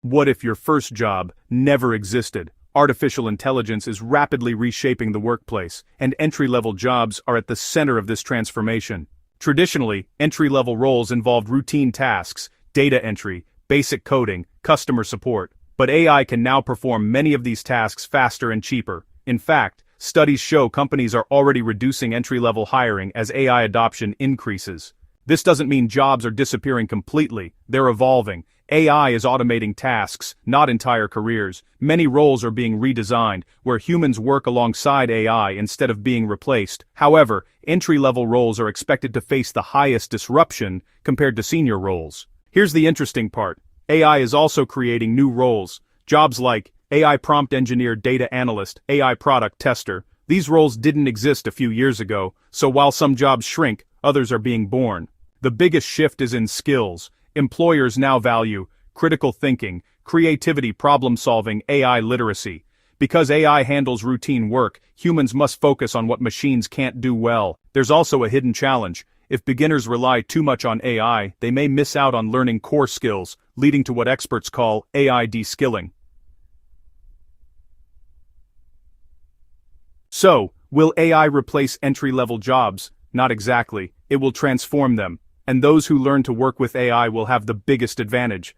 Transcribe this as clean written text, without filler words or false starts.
What if your first job never existed? Artificial intelligence is rapidly reshaping the workplace, and entry-level jobs are at the center of this transformation. Traditionally, entry-level roles involved routine tasks, data entry, basic coding, customer support. But AI can now perform many of these tasks faster and cheaper. In fact, studies show companies are already reducing entry-level hiring as AI adoption increases. This doesn't mean jobs are disappearing completely, they're evolving. AI is automating tasks, not entire careers. Many roles are being redesigned, where humans work alongside AI instead of being replaced. However, entry-level roles are expected to face the highest disruption compared to senior roles. Here's the interesting part. AI is also creating new roles. Jobs like AI prompt engineer, data analyst, AI product tester. These roles didn't exist a few years ago, so while some jobs shrink, others are being born. The biggest shift is in skills. Employers now value critical thinking, creativity, problem-solving, AI literacy. Because AI handles routine work, humans must focus on what machines can't do well. There's also a hidden challenge. If beginners rely too much on AI, they may miss out on learning core skills, leading to what experts call AI de-skilling. So, will AI replace entry-level jobs? Not exactly. It will transform them. And those who learn to work with AI will have the biggest advantage.